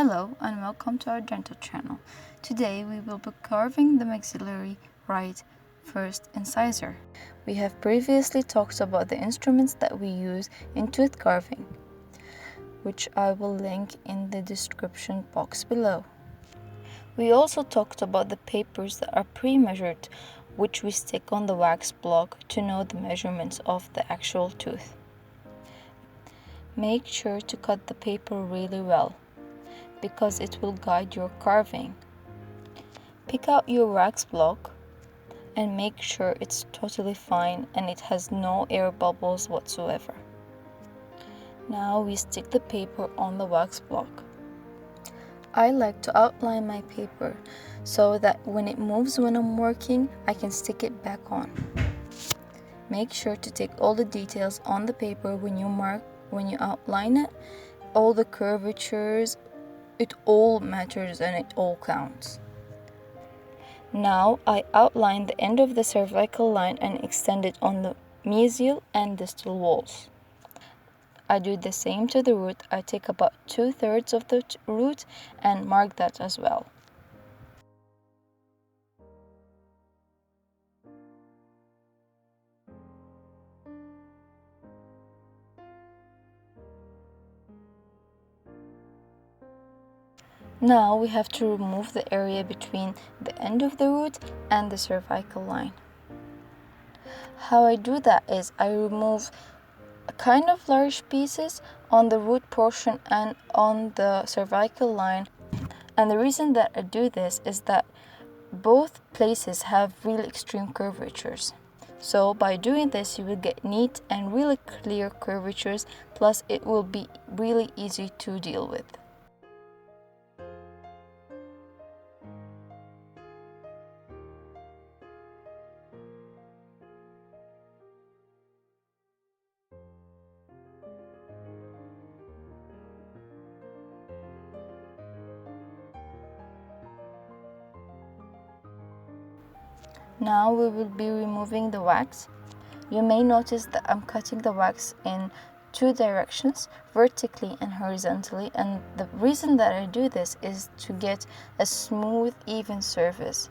Hello and welcome to our dental channel. Today we will be carving the maxillary right first incisor. We have previously talked about the instruments that we use in tooth carving, which I will link in the description box below. We also talked about the papers that are pre-measured, which we stick on the wax block to know the measurements of the actual tooth. Make sure to cut the paper really well, because it will guide your carving. Pick out your wax block and make sure it's totally fine and it has no air bubbles whatsoever. Now we stick the paper on the wax block. I like to outline my paper so that when it moves when I'm working, I can stick it back on. Make sure to take all the details on the paper when you outline it. All the curvatures, it all matters and it all counts. Now I outline the end of the cervical line and extend it on the mesial and distal walls. I do the same to the root. I take about 2/3 of the root and mark that as well. Now we have to remove the area between the end of the root and the cervical line. How I do that is I remove kind of large pieces on the root portion and on the cervical line. And the reason that I do this is that both places have really extreme curvatures. So by doing this, you will get neat and really clear curvatures, plus it will be really easy to deal with. Now we will be removing the wax. You may notice that I'm cutting the wax in two directions, vertically and horizontally, and the reason that I do this is to get a smooth, even surface.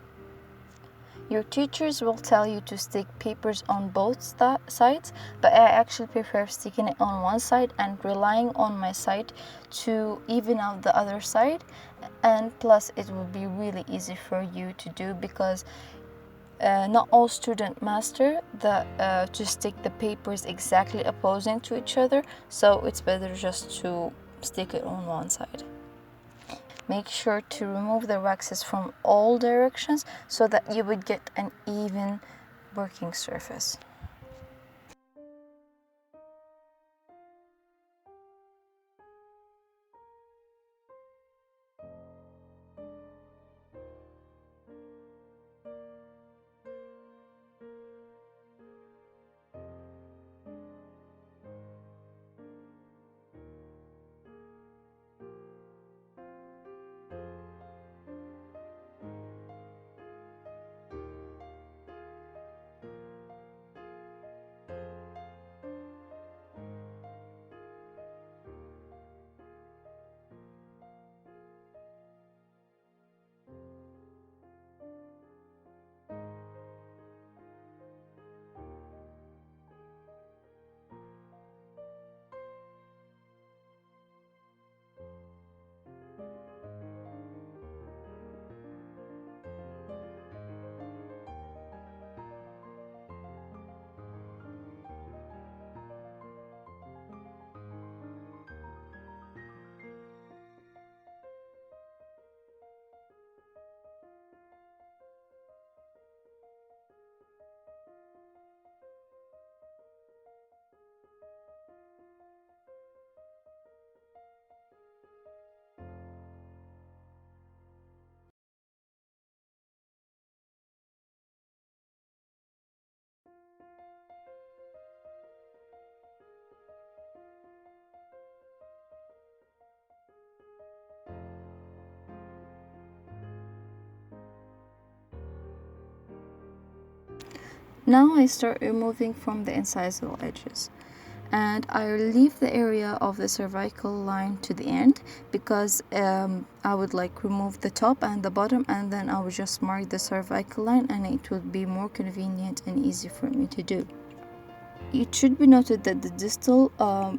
Your teachers will tell you to stick papers on both sides, but I actually prefer sticking it on one side and relying on my side to even out the other side, and plus it will be really easy for you to do because not all students master to stick the papers exactly opposing to each other, so it's better just to stick it on one side. Make sure to remove the waxes from all directions so that you would get an even working surface. Now I start removing from the incisal edges. And I leave the area of the cervical line to the end because I would like remove the top and the bottom, and then I would just mark the cervical line, and it would be more convenient and easy for me to do. It should be noted that the distal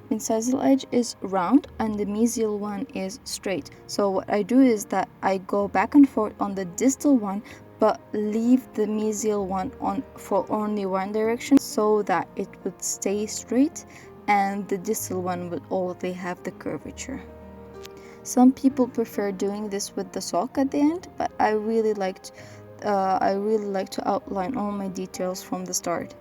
incisal edge is round and the mesial one is straight. So what I do is that I go back and forth on the distal one, but leave the mesial one on for only one direction so that it would stay straight, and the distal one would only have the curvature. Some people prefer doing this with the sock at the end, but I really like to outline all my details from the start.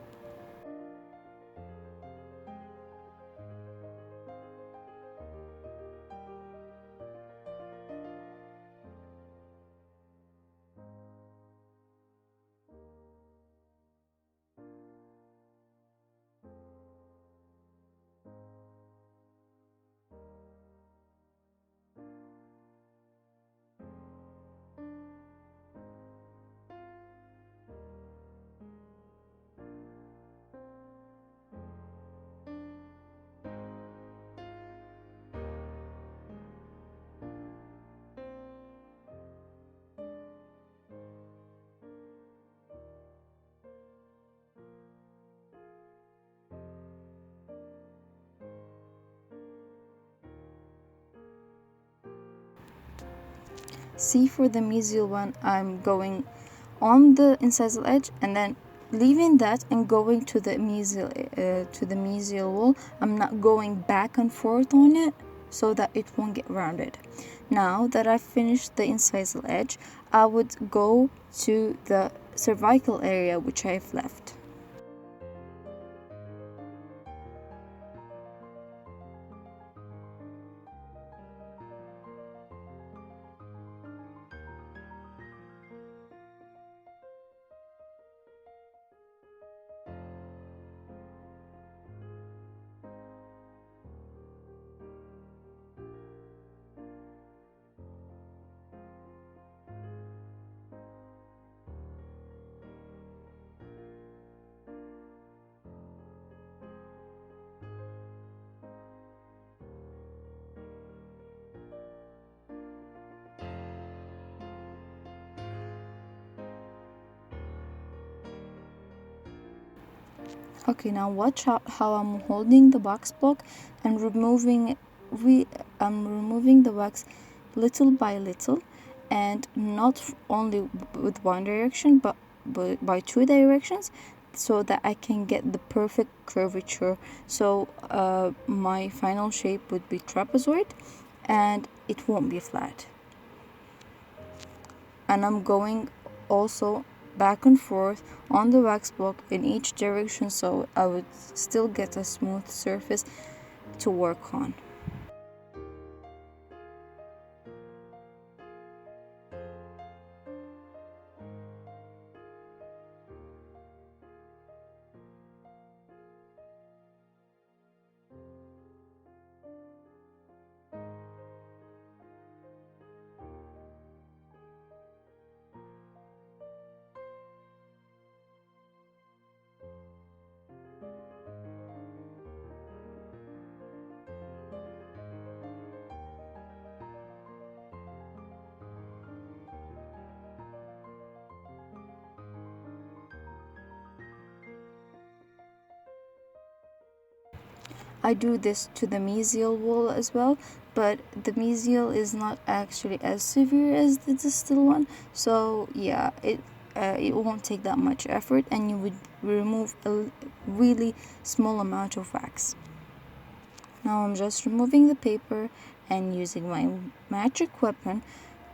See, for the mesial one, I'm going on the incisal edge and then leaving that and going to the mesial wall. I'm not going back and forth on it so that it won't get rounded. Now that I've finished the incisal edge, I would go to the cervical area which I've left. Okay, now watch out how I'm holding the wax block and removing the wax little by little, and not only with one direction but by two directions, so that I can get the perfect curvature. So my final shape would be trapezoid and it won't be flat. And I'm going also back and forth on the wax block in each direction, so I would still get a smooth surface to work on. I do this to the mesial wall as well, but the mesial is not actually as severe as the distal one, so yeah, it won't take that much effort, and you would remove a really small amount of wax. Now I'm just removing the paper and using my magic weapon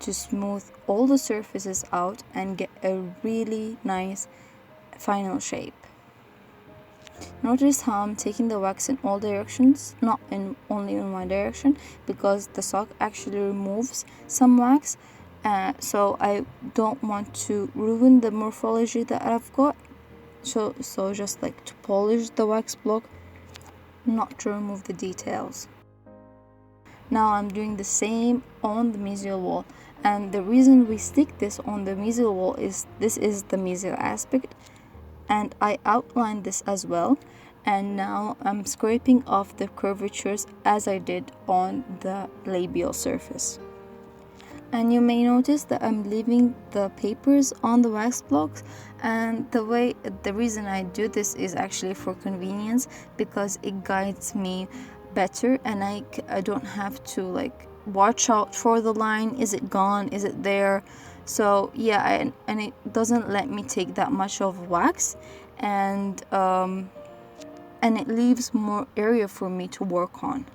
to smooth all the surfaces out and get a really nice final shape. Notice how I'm taking the wax in all directions, not only in one direction, because the sock actually removes some wax, so I don't want to ruin the morphology that I've got. So just like to polish the wax block, not to remove the details. Now I'm doing the same on the mesial wall, and the reason we stick this on the mesial wall is this is the mesial aspect, and I outlined this as well, And now I'm scraping off the curvatures as I did on the labial surface. And you may notice that I'm leaving the papers on the wax blocks, and the reason I do this is actually for convenience, because it guides me better, and I don't have to like watch out for the line. Is it gone? Is it there? So yeah, and it doesn't let me take that much of wax, and it leaves more area for me to work on.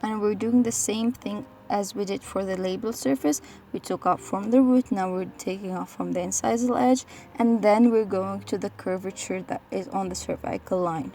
And we're doing the same thing as we did for the labial surface. We took off from the root, now we're taking off from the incisal edge, and then we're going to the curvature that is on the cervical line.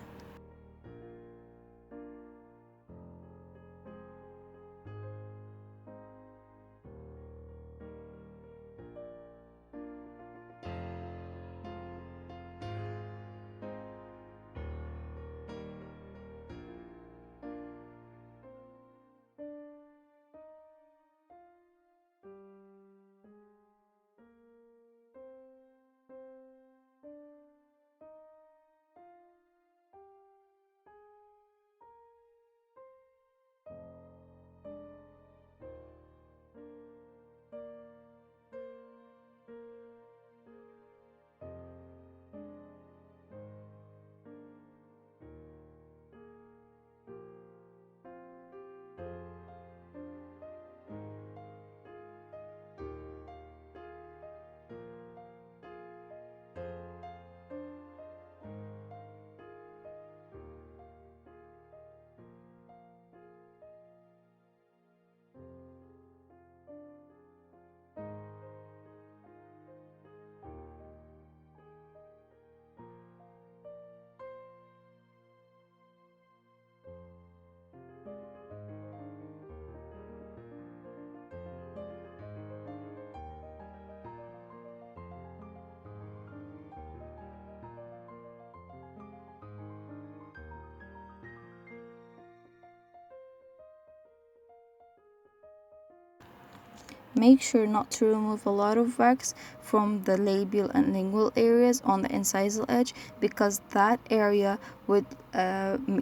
Make sure not to remove a lot of wax from the labial and lingual areas on the incisal edge, because that area would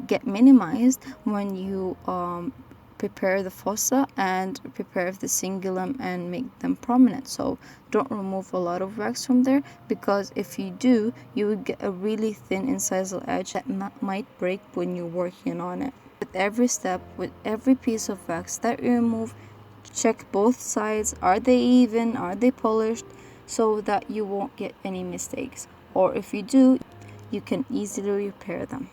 get minimized when you prepare the fossa and prepare the cingulum and make them prominent. So don't remove a lot of wax from there, because if you do, you would get a really thin incisal edge that might break when you're working on it. With every step, with every piece of wax that you remove, check both sides. Are they even? Are they polished? So that you won't get any mistakes. Or if you do, you can easily repair them.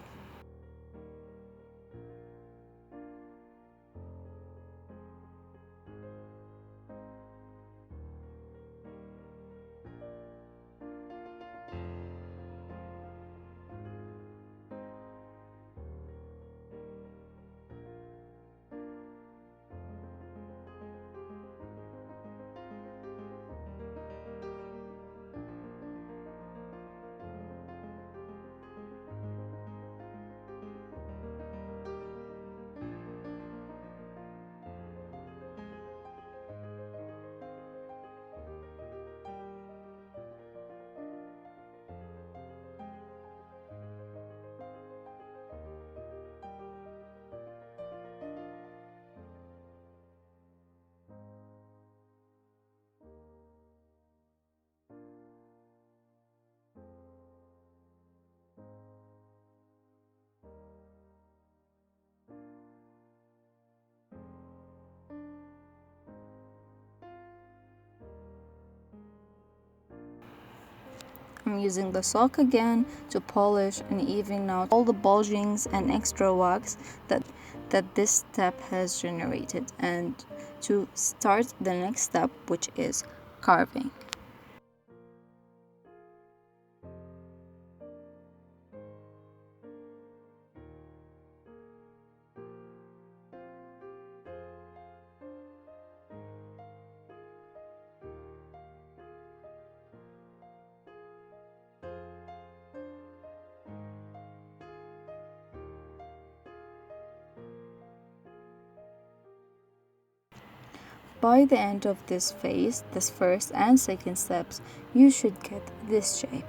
I'm using the sock again to polish and even out all the bulgings and extra wax that this step has generated, and to start the next step, which is carving. By the end of this phase, this first and second steps, you should get this shape.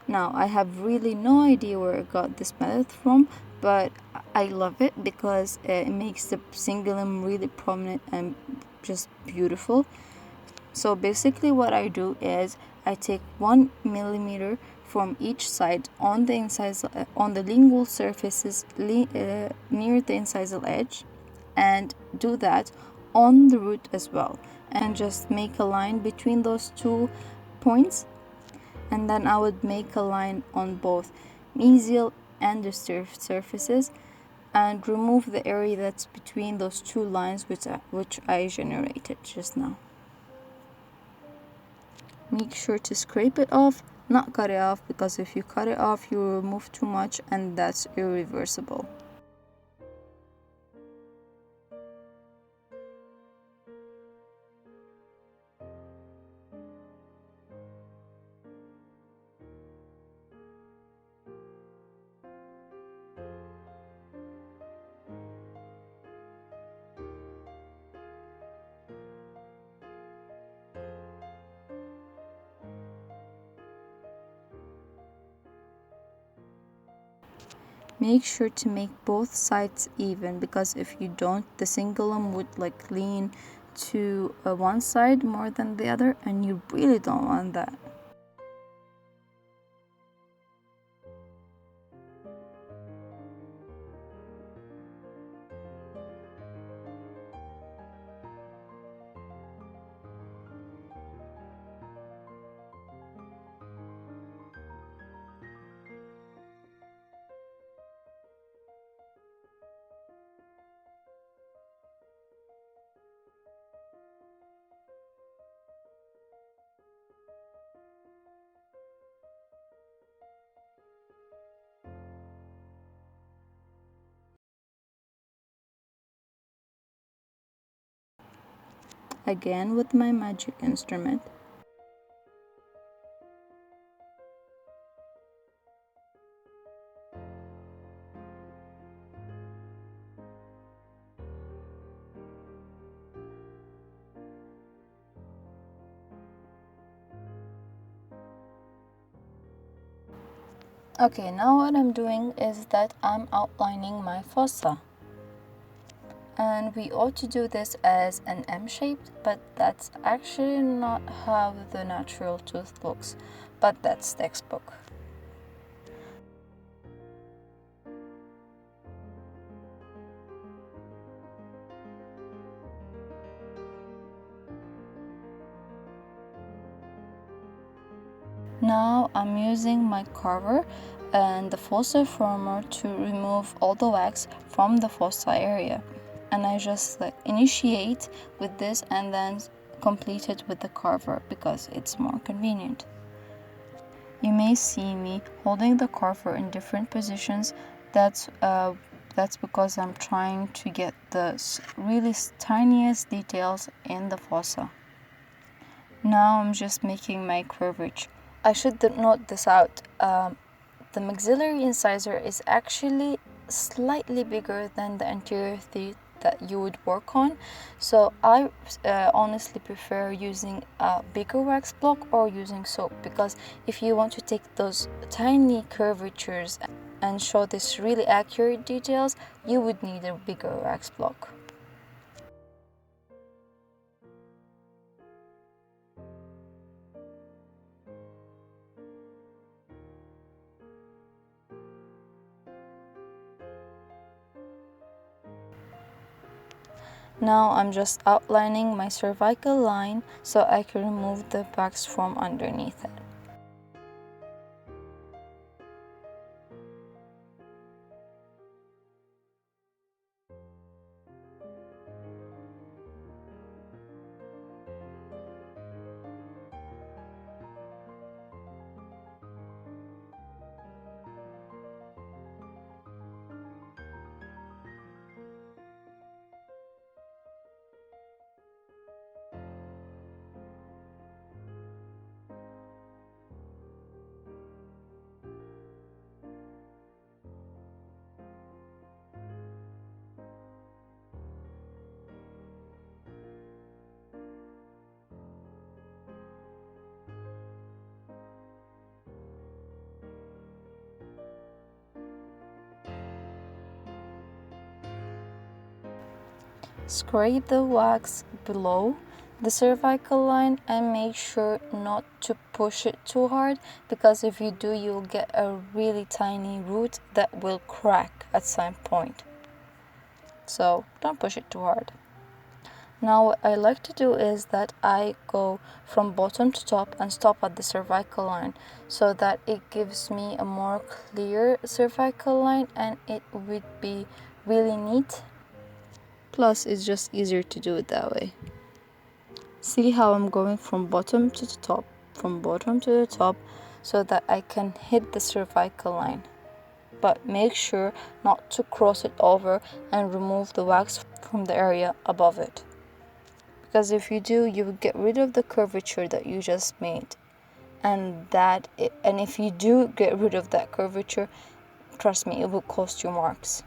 Now, I have really no idea where I got this method from, but I love it because it makes the cingulum really prominent and just beautiful. So basically what I do is I take 1 millimeter from each side on the incisor, on the lingual surfaces near the incisal edge, and do that on the root as well, and just make a line between those 2 points, and then I would make a line on both mesial and the surfaces and remove the area that's between those 2 lines which I generated just now. Make sure to scrape it off, not cut it off, because if you cut it off you will remove too much and that's irreversible. Make sure to make both sides even, because if you don't, the cingulum would like lean to one side more than the other, and you really don't want that. Again with my magic instrument. Okay, now what I'm doing is that I'm outlining my fossa. And we ought to do this as an M shape, but that's actually not how the natural tooth looks, but that's textbook. Now I'm using my carver and the fossa former to remove all the wax from the fossa area, and I just initiate with this and then complete it with the carver because it's more convenient. You may see me holding the carver in different positions. That's because I'm trying to get the really tiniest details in the fossa. Now I'm just making my curvature. I should note this out. The maxillary incisor is actually slightly bigger than the anterior teeth that you would work on, so I honestly prefer using a bigger wax block or using soap, because if you want to take those tiny curvatures and show this really accurate details, you would need a bigger wax block. Now I'm just outlining my cervical line so I can remove the wax from underneath it. Scrape the wax below the cervical line and make sure not to push it too hard, because if you do, you'll get a really tiny root that will crack at some point. So don't push it too hard. Now what I like to do is that I go from bottom to top and stop at the cervical line, so that it gives me a more clear cervical line and it would be really neat. Plus, it's just easier to do it that way. See how I'm going from bottom to the top, from bottom to the top, so that I can hit the cervical line. But make sure not to cross it over and remove the wax from the area above it. Because if you do, you will get rid of the curvature that you just made. And if you do get rid of that curvature, trust me, it will cost you marks.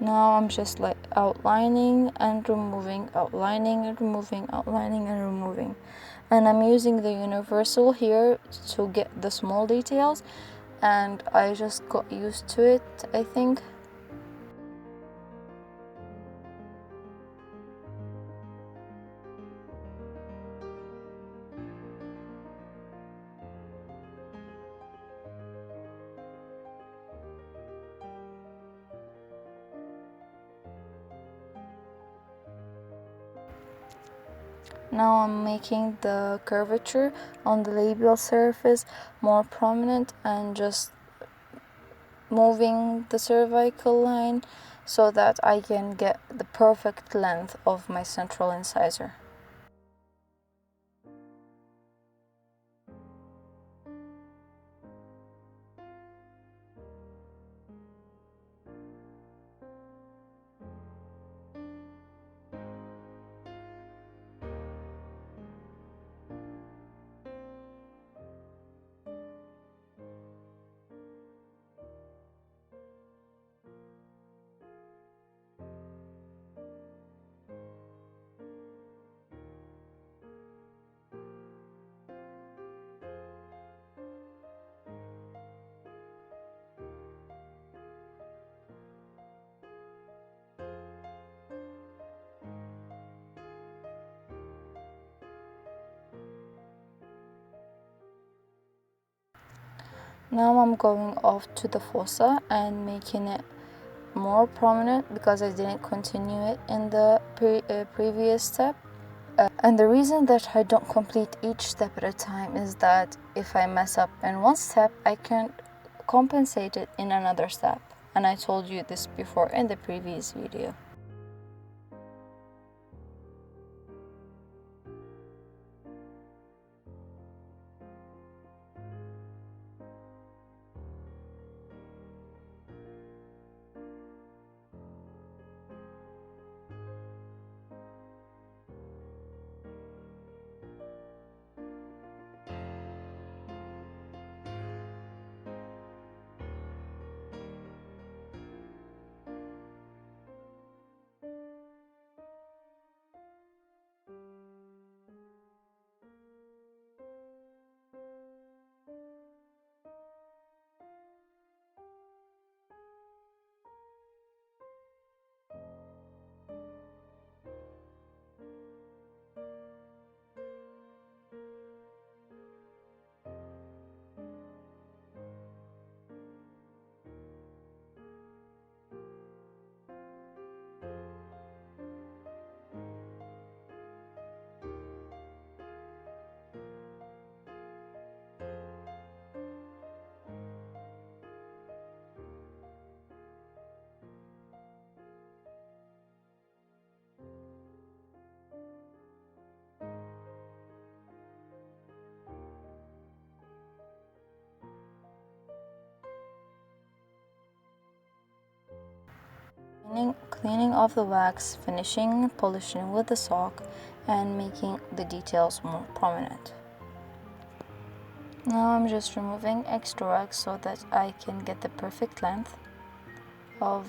Now I'm just like outlining and removing, outlining and removing, outlining and removing. And I'm using the universal here to get the small details, and I just got used to it, I think. Now I'm making the curvature on the labial surface more prominent and just moving the cervical line so that I can get the perfect length of my central incisor. Now I'm going off to the fossa and making it more prominent because I didn't continue it in the previous step. And the reason that I don't complete each step at a time is that if I mess up in one step, I can compensate it in another step. And I told you this before in the previous video. Cleaning off the wax, finishing polishing with the sock, and making the details more prominent. Now I'm just removing extra wax so that I can get the perfect length of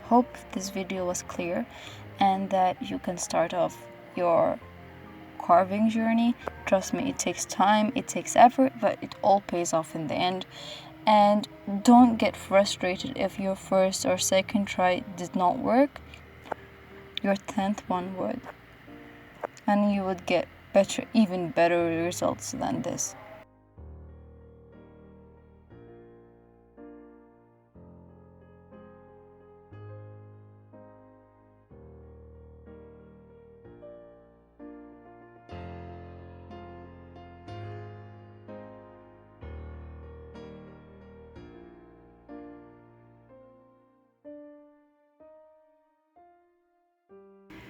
Hope this video was clear and that you can start off your carving journey. Trust me, it takes time, it takes effort, but it all pays off in the end. And don't get frustrated if your first or second try did not work. Your 10th one would. and you would get even better results than this.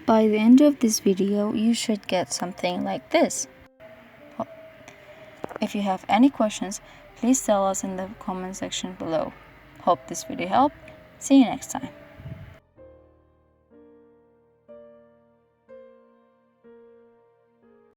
By the end of this video, you should get something like this. If you have any questions, please tell us in the comment section below. Hope this video helped. See you next time.